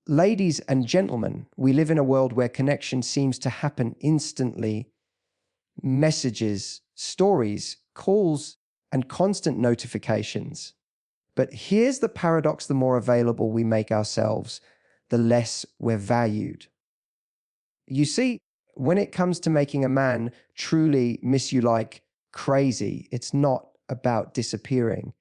Ladies and gentlemen, we live in a world where connection seems to happen instantly. Messages, stories, calls, and constant notifications. But here's the paradox: the more available we make ourselves, the less we're valued. You see, when it comes to making a man truly miss you like crazy, it's not about disappearing.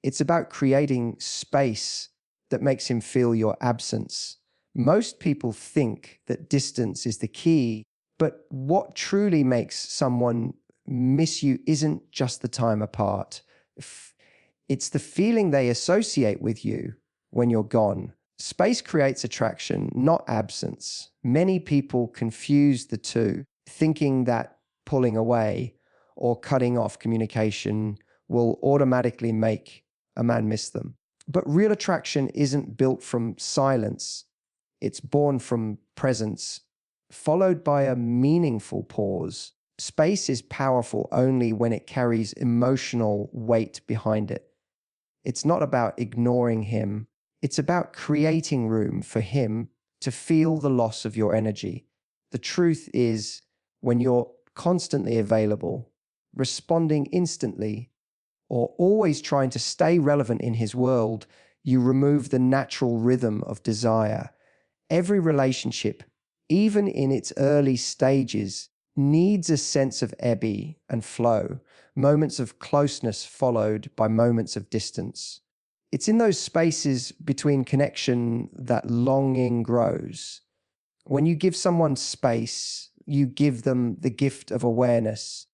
It's about creating space that makes him feel your absence. Most people think that distance is the key, but what truly makes someone miss you isn't just the time apart. It's the feeling they associate with you when you're gone. Space creates attraction, not absence. Many people confuse the two, thinking that pulling away or cutting off communication will automatically make a man miss them. But real attraction isn't built from silence. It's born from presence, followed by a meaningful pause. Space is powerful only when it carries emotional weight behind it. It's not about ignoring him. It's about creating room for him to feel the loss of your energy. The truth is, when you're constantly available, responding instantly, or always trying to stay relevant in his world, you remove the natural rhythm of desire. Every relationship, even in its early stages, needs a sense of ebb and flow, moments of closeness followed by moments of distance. It's in those spaces between connection that longing grows. When you give someone space, you give them the gift of awareness.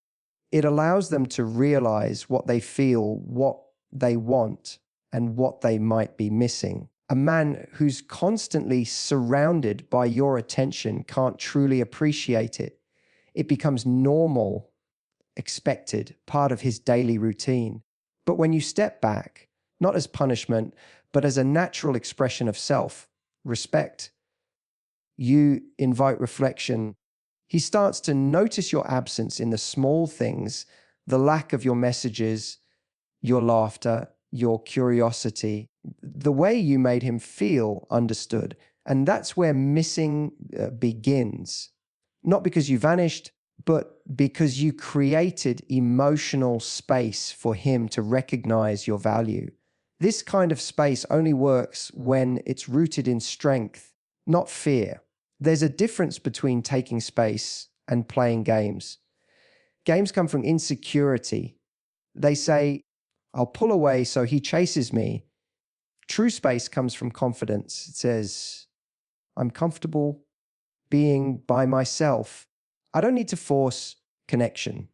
It allows them to realize what they feel, what they want, and what they might be missing. A man who's constantly surrounded by your attention can't truly appreciate it. It becomes normal, expected, part of his daily routine. But when you step back, not as punishment, but as a natural expression of self-respect, you invite reflection. He starts to notice your absence in the small things, the lack of your messages, your laughter, your curiosity, the way you made him feel understood. And that's where missing begins. Not because you vanished, but because you created emotional space for him to recognize your value. This kind of space only works when it's rooted in strength, not fear. There's a difference between taking space and playing games. Games come from insecurity. They say, I'll pull away so he chases me. True space comes from confidence. It says, I'm comfortable being by myself. I don't need to force connection.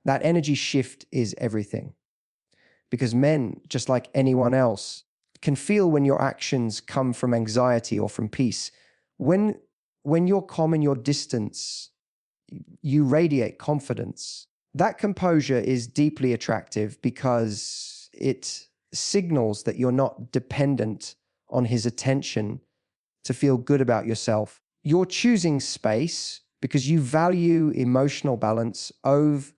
That energy shift is everything. Because men, just like anyone else, can feel when your actions come from anxiety or from peace. When you're calm in your distance, you radiate confidence. That composure is deeply attractive because it signals that you're not dependent on his attention to feel good about yourself. You're choosing space because you value emotional balance over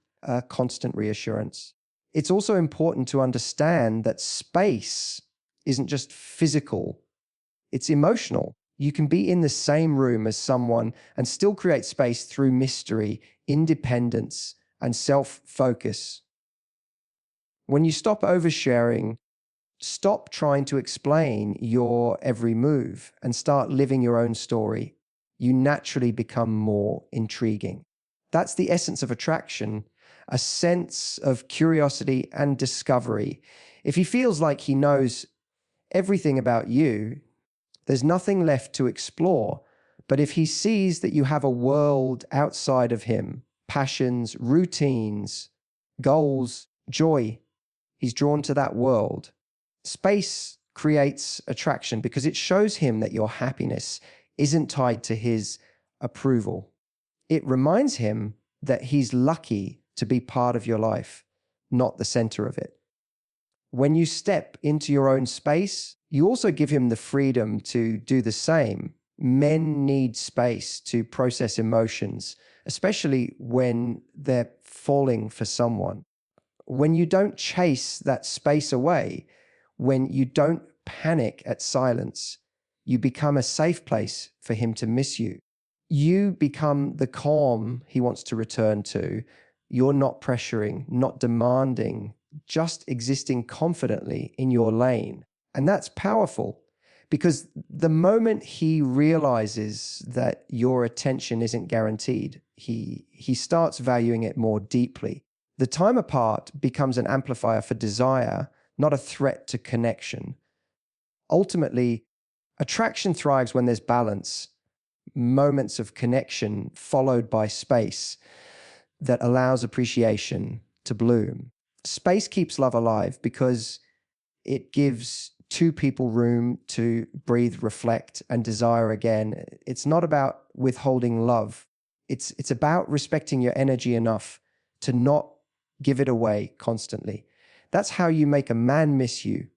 constant reassurance. It's also important to understand that space isn't just physical, it's emotional. You can be in the same room as someone and still create space through mystery, independence, and self-focus. When you stop oversharing, stop trying to explain your every move and start living your own story, you naturally become more intriguing. That's the essence of attraction, a sense of curiosity and discovery. If he feels like he knows everything about you, there's nothing left to explore. But if he sees that you have a world outside of him, passions, routines, goals, joy, he's drawn to that world. Space creates attraction because it shows him that your happiness isn't tied to his approval. It reminds him that he's lucky to be part of your life, not the center of it. When you step into your own space, you also give him the freedom to do the same. Men need space to process emotions, especially when they're falling for someone. When you don't chase that space away, when you don't panic at silence, You become a safe place for him to miss you. You become the calm he wants to return to. You're not pressuring, not demanding, just existing confidently in your lane. And that's powerful, because the moment he realizes that your attention isn't guaranteed, he starts valuing it more deeply. The time apart becomes an amplifier for desire, not a threat to connection. Ultimately, attraction thrives when there's balance, moments of connection followed by space that allows appreciation to bloom. Space keeps love alive because it gives two people room to breathe, reflect, and desire again. It's not about withholding love. It's about respecting your energy enough to not give it away constantly. That's how you make a man miss you.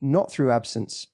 Not through absence,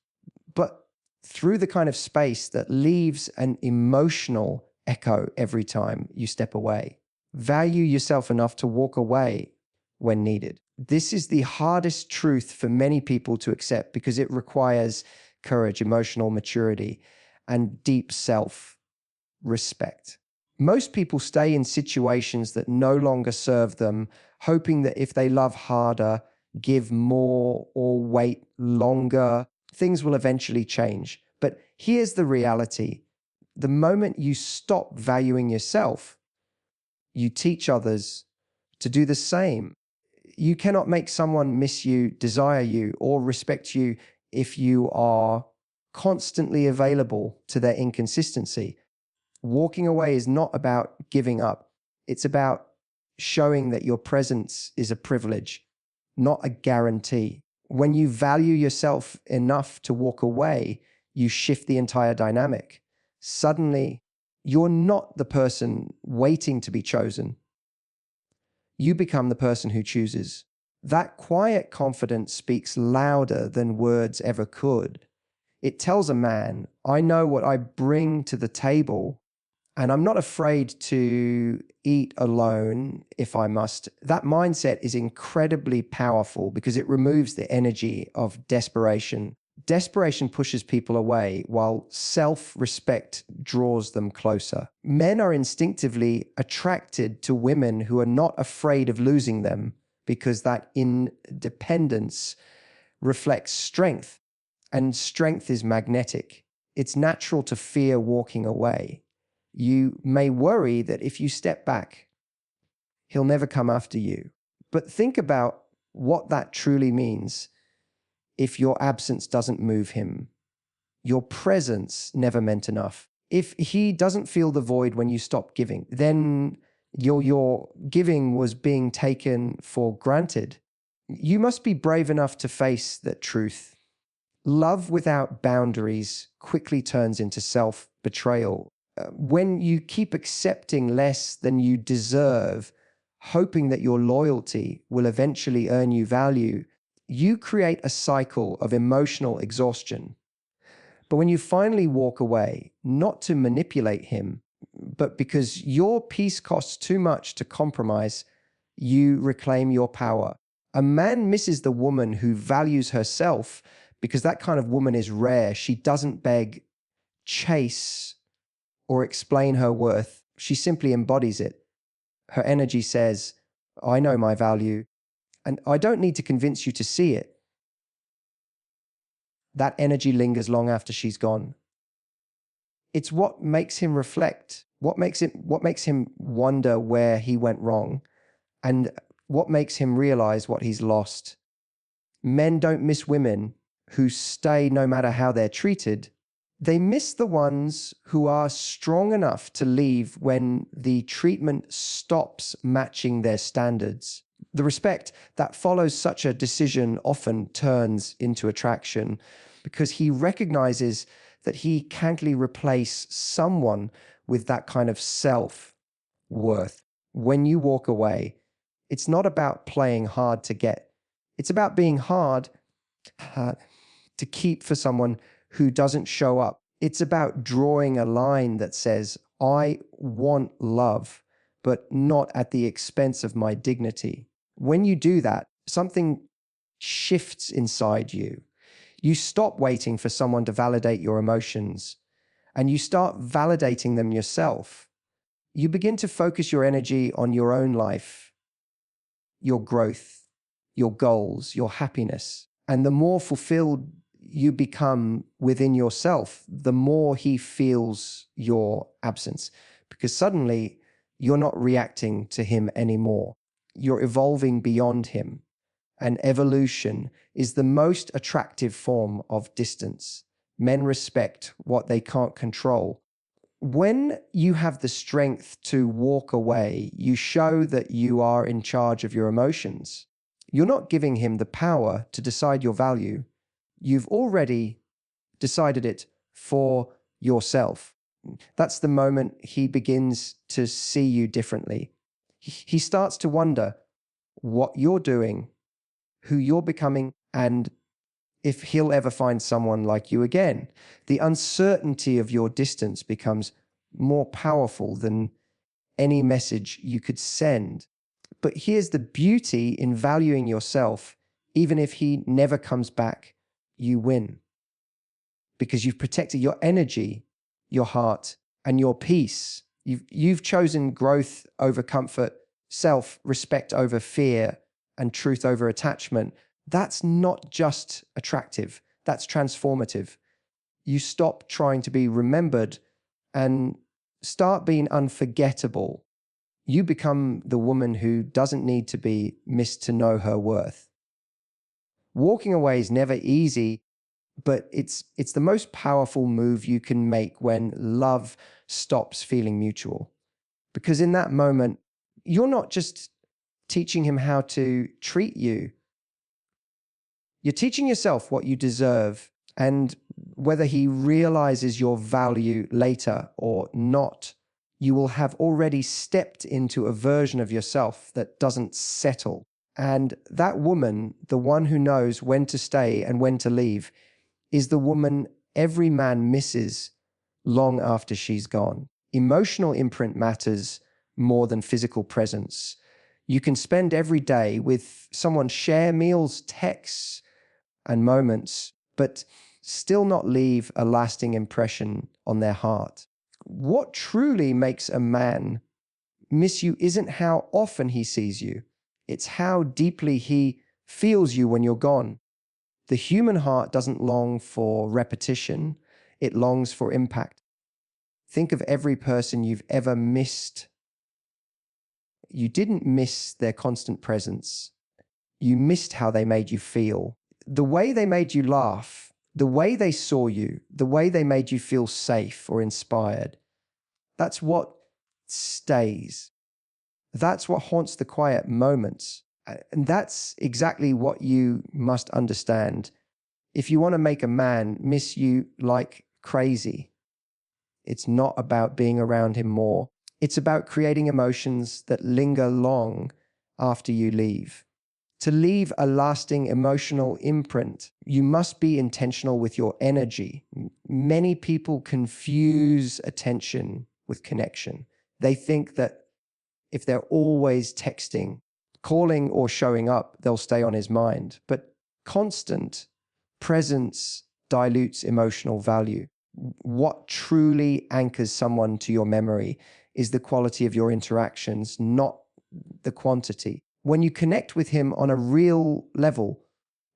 but through the kind of space that leaves an emotional echo every time you step away. Value yourself enough to walk away when needed. This is the hardest truth for many people to accept because it requires courage, emotional maturity, and deep self-respect. Most people stay in situations that no longer serve them, hoping that if they love harder, give more, or wait longer, things will eventually change. But here's the reality. The moment you stop valuing yourself, you teach others to do the same. You cannot make someone miss you, desire you, or respect you if you are constantly available to their inconsistency. Walking away is not about giving up. It's about showing that your presence is a privilege, not a guarantee. When you value yourself enough to walk away, you shift the entire dynamic. Suddenly, you're not the person waiting to be chosen. You become the person who chooses. That quiet confidence speaks louder than words ever could. It tells a man, I know what I bring to the table, and I'm not afraid to eat alone if I must. That mindset is incredibly powerful because it removes the energy of desperation. Desperation pushes people away while self-respect draws them closer. Men are instinctively attracted to women who are not afraid of losing them because that independence reflects strength, and strength is magnetic. It's natural to fear walking away. You may worry that if you step back, he'll never come after you. But think about what that truly means. If your absence doesn't move him, your presence never meant enough. If he doesn't feel the void when you stop giving, then your giving was being taken for granted. You must be brave enough to face that truth. Love without boundaries quickly turns into self-betrayal. When you keep accepting less than you deserve, hoping that your loyalty will eventually earn you value, you create a cycle of emotional exhaustion. But when you finally walk away, not to manipulate him, but because your peace costs too much to compromise, you reclaim your power. A man misses the woman who values herself because that kind of woman is rare. She doesn't beg, chase, or explain her worth. She simply embodies it. Her energy says, I know my value, and I don't need to convince you to see it. That energy lingers long after she's gone. It's what makes him reflect, what makes him wonder where he went wrong, and what makes him realize what he's lost. Men don't miss women who stay no matter how they're treated. They miss the ones who are strong enough to leave when the treatment stops matching their standards. The respect that follows such a decision often turns into attraction because he recognizes that he can't replace someone with that kind of self-worth. When you walk away, it's not about playing hard to get. It's about being hard to keep for someone who doesn't show up. It's about drawing a line that says, I want love, but not at the expense of my dignity. When you do that, something shifts inside you. You stop waiting for someone to validate your emotions, and you start validating them yourself. You begin to focus your energy on your own life, your growth, your goals, your happiness. And the more fulfilled you become within yourself, the more he feels your absence, because suddenly you're not reacting to him anymore. You're evolving beyond him. And evolution is the most attractive form of distance. Men respect what they can't control. When you have the strength to walk away, you show that you are in charge of your emotions. You're not giving him the power to decide your value. You've already decided it for yourself. That's the moment he begins to see you differently. He starts to wonder what you're doing, who you're becoming, and if he'll ever find someone like you again. The uncertainty of your distance becomes more powerful than any message you could send. But here's the beauty in valuing yourself. Even if he never comes back, you win. Because you've protected your energy, your heart, and your peace. You've chosen growth over comfort, self-respect over fear, and truth over attachment. That's not just attractive, that's transformative. You stop trying to be remembered and start being unforgettable. You become the woman who doesn't need to be missed to know her worth. Walking away is never easy, but it's the most powerful move you can make when love stops feeling mutual. Because in that moment, you're not just teaching him how to treat you. You're teaching yourself what you deserve, and whether he realizes your value later or not, you will have already stepped into a version of yourself that doesn't settle. And that woman, the one who knows when to stay and when to leave, is the woman every man misses long after she's gone. Emotional imprint matters more than physical presence. You can spend every day with someone, share meals, texts, and moments, but still not leave a lasting impression on their heart. What truly makes a man miss you isn't how often he sees you. It's how deeply he feels you when you're gone. The human heart doesn't long for repetition. It longs for impact. Think of every person you've ever missed. You didn't miss their constant presence. You missed how they made you feel. The way they made you laugh, the way they saw you, the way they made you feel safe or inspired. That's what stays. That's what haunts the quiet moments. And that's exactly what you must understand. If you want to make a man miss you like crazy, it's not about being around him more. It's about creating emotions that linger long after you leave. To leave a lasting emotional imprint, you must be intentional with your energy. Many people confuse attention with connection. They think that if they're always texting, calling, or showing up, they'll stay on his mind. But constant presence dilutes emotional value. What truly anchors someone to your memory is the quality of your interactions, not the quantity. When you connect with him on a real level,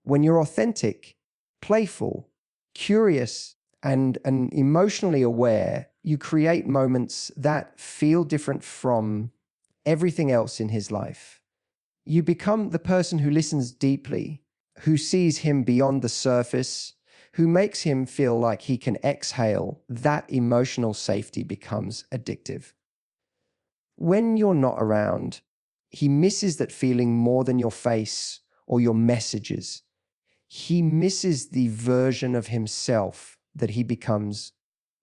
when you're authentic, playful, curious, and emotionally aware, you create moments that feel different from everything else in his life. You become the person who listens deeply, who sees him beyond the surface, who makes him feel like he can exhale. That emotional safety becomes addictive. When you're not around, he misses that feeling more than your face or your messages. He misses the version of himself that he becomes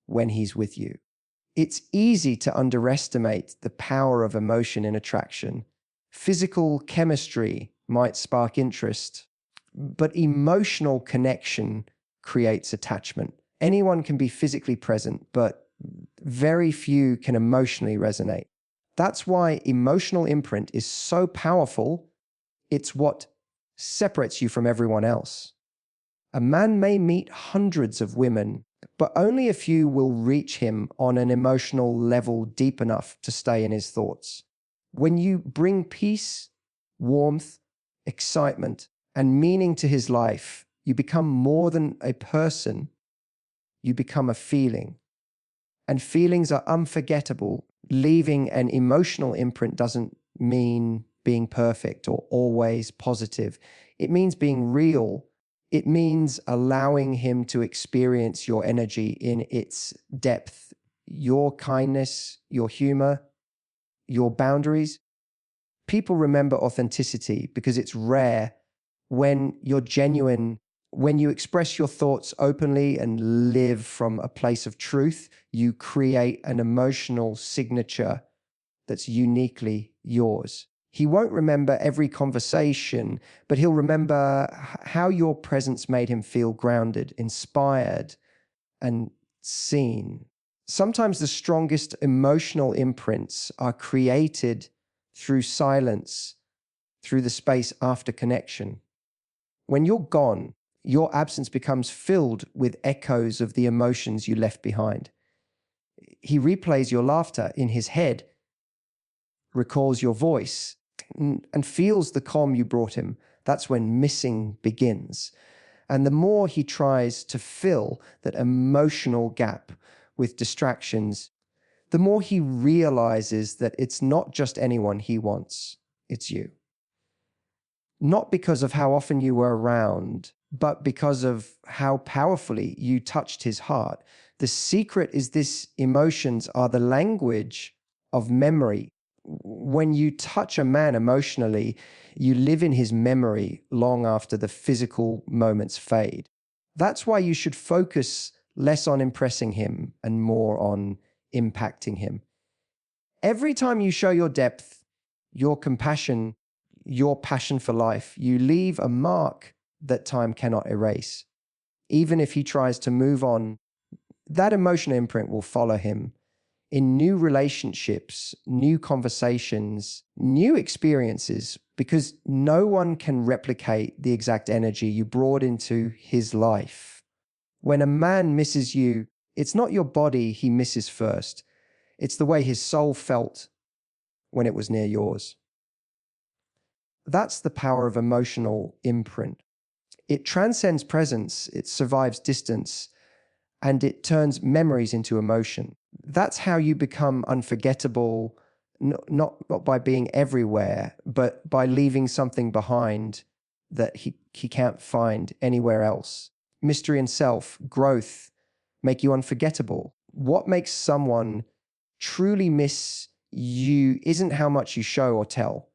when he's with you. It's easy to underestimate the power of emotion in attraction. Physical chemistry might spark interest, but emotional connection creates attachment. Anyone can be physically present, but very few can emotionally resonate. That's why emotional imprint is so powerful. It's what separates you from everyone else. A man may meet hundreds of women, but only a few will reach him on an emotional level deep enough to stay in his thoughts. When you bring peace, warmth, excitement, and meaning to his life, you become more than a person. You become a feeling. And feelings are unforgettable. Leaving an emotional imprint doesn't mean being perfect or always positive. It means being real. It means allowing him to experience your energy in its depth, your kindness, your humor, your boundaries. People remember authenticity because it's rare. When you're genuine, when you express your thoughts openly and live from a place of truth, you create an emotional signature that's uniquely yours. He won't remember every conversation, but he'll remember how your presence made him feel grounded, inspired, and seen. Sometimes the strongest emotional imprints are created through silence, through the space after connection. When you're gone, your absence becomes filled with echoes of the emotions you left behind. He replays your laughter in his head, recalls your voice, and feels the calm you brought him. That's when missing begins. And the more he tries to fill that emotional gap with distractions, the more he realizes that it's not just anyone he wants, it's you. Not because of how often you were around, but because of how powerfully you touched his heart. The secret is this: emotions are the language of memory. When you touch a man emotionally, you live in his memory long after the physical moments fade. That's why you should focus less on impressing him and more on impacting him. Every time you show your depth, your compassion, your passion for life, you leave a mark that time cannot erase. Even if he tries to move on, that emotional imprint will follow him in new relationships, new conversations, new experiences, because no one can replicate the exact energy you brought into his life. When a man misses you, it's not your body he misses first. It's the way his soul felt when it was near yours. That's the power of emotional imprint. It transcends presence, it survives distance, and it turns memories into emotion. That's how you become unforgettable, not by being everywhere, but by leaving something behind that he can't find anywhere else. Mystery and self, growth, make you unforgettable. What makes someone truly miss you isn't how much you show or tell.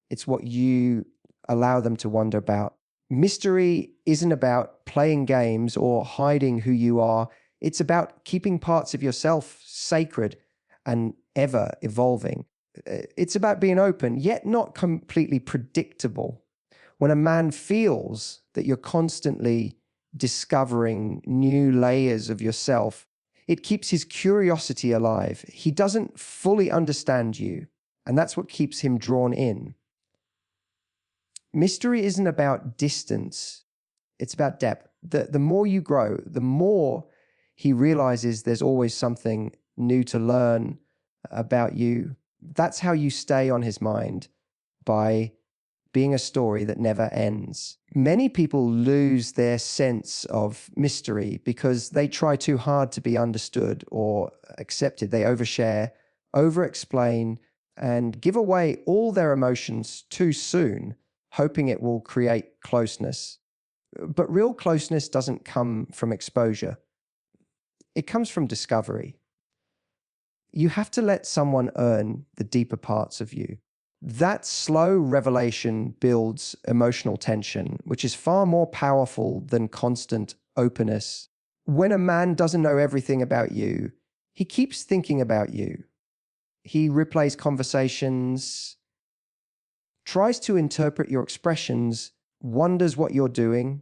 It's what you allow them to wonder about. Mystery isn't about playing games or hiding who you are. It's about keeping parts of yourself sacred and ever evolving. It's about being open, yet not completely predictable. When a man feels that you're constantly discovering new layers of yourself, it keeps his curiosity alive. He doesn't fully understand you, and that's what keeps him drawn in. Mystery isn't about distance, it's about depth. The more you grow, the more he realizes there's always something new to learn about you. That's how you stay on his mind, by being a story that never ends. Many people lose their sense of mystery because they try too hard to be understood or accepted. They overshare, over-explain, and give away all their emotions too soon, hoping it will create closeness. But real closeness doesn't come from exposure. It comes from discovery. You have to let someone earn the deeper parts of you. That slow revelation builds emotional tension, which is far more powerful than constant openness. When a man doesn't know everything about you, he keeps thinking about you. He replays conversations, tries to interpret your expressions, wonders what you're doing,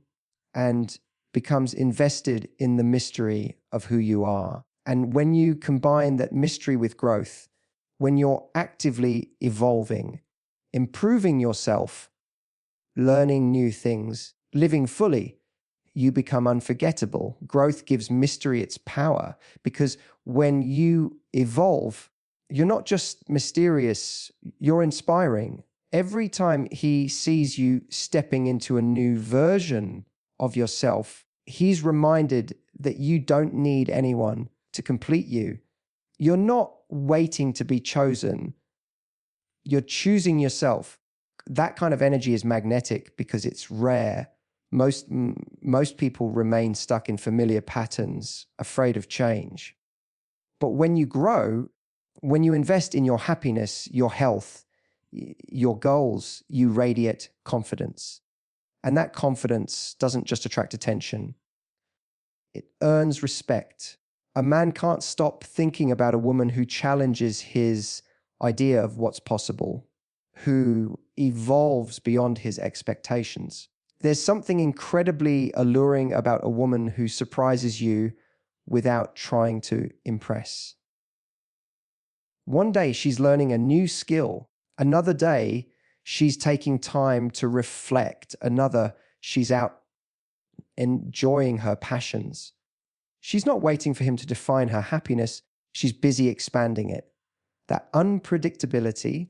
and becomes invested in the mystery of who you are. And when you combine that mystery with growth, when you're actively evolving, improving yourself, learning new things, living fully, you become unforgettable. Growth gives mystery its power, because when you evolve, you're not just mysterious, you're inspiring. Every time he sees you stepping into a new version of yourself, he's reminded that you don't need anyone to complete you. You're not waiting to be chosen. You're choosing yourself. That kind of energy is magnetic because it's rare. Most people remain stuck in familiar patterns, afraid of change. But when you grow, when you invest in your happiness, your health, your goals, you radiate confidence. And that confidence doesn't just attract attention, it earns respect. A man can't stop thinking about a woman who challenges his idea of what's possible, who evolves beyond his expectations. There's something incredibly alluring about a woman who surprises you without trying to impress. One day she's learning a new skill. Another day she's taking time to reflect. Another, she's out enjoying her passions. She's not waiting for him to define her happiness. She's busy expanding it. That unpredictability,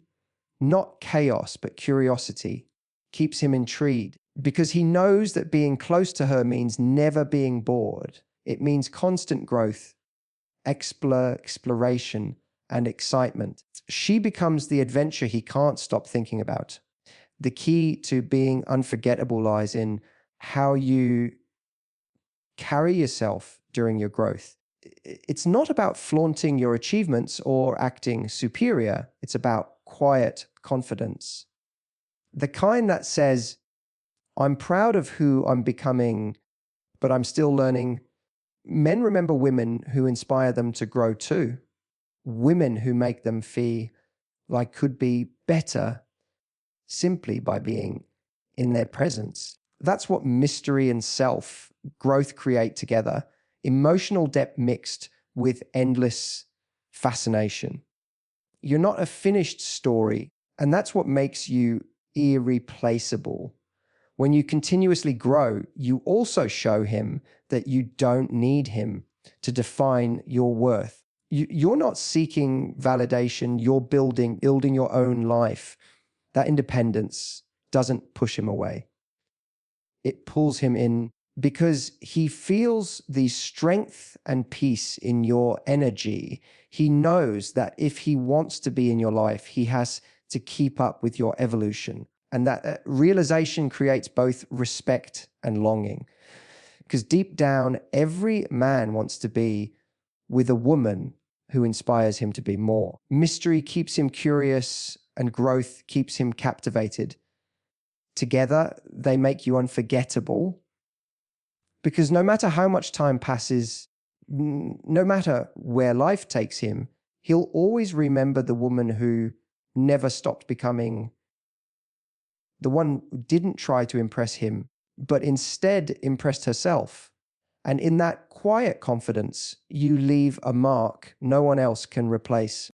not chaos, but curiosity, keeps him intrigued because he knows that being close to her means never being bored. It means constant growth, exploration, and excitement. She becomes the adventure he can't stop thinking about. The key to being unforgettable lies in how you carry yourself during your growth. It's not about flaunting your achievements or acting superior. It's about quiet confidence. The kind that says, I'm proud of who I'm becoming, but I'm still learning. Men remember women who inspire them to grow too. Women who make them feel like could be better simply by being in their presence. That's what mystery and self-growth create together. Emotional depth mixed with endless fascination. You're not a finished story, and that's what makes you irreplaceable. When you continuously grow, you also show him that you don't need him to define your worth. You're not seeking validation, you're building your own life. That independence doesn't push him away. It pulls him in because he feels the strength and peace in your energy. He knows that if he wants to be in your life, he has to keep up with your evolution. And that realization creates both respect and longing. Because deep down, every man wants to be with a woman who inspires him to be more. Mystery keeps him curious and growth keeps him captivated. Together, they make you unforgettable. Because no matter how much time passes, no matter where life takes him, he'll always remember the woman who never stopped becoming, the one who didn't try to impress him, but instead impressed herself. And in that quiet confidence, you leave a mark no one else can replace.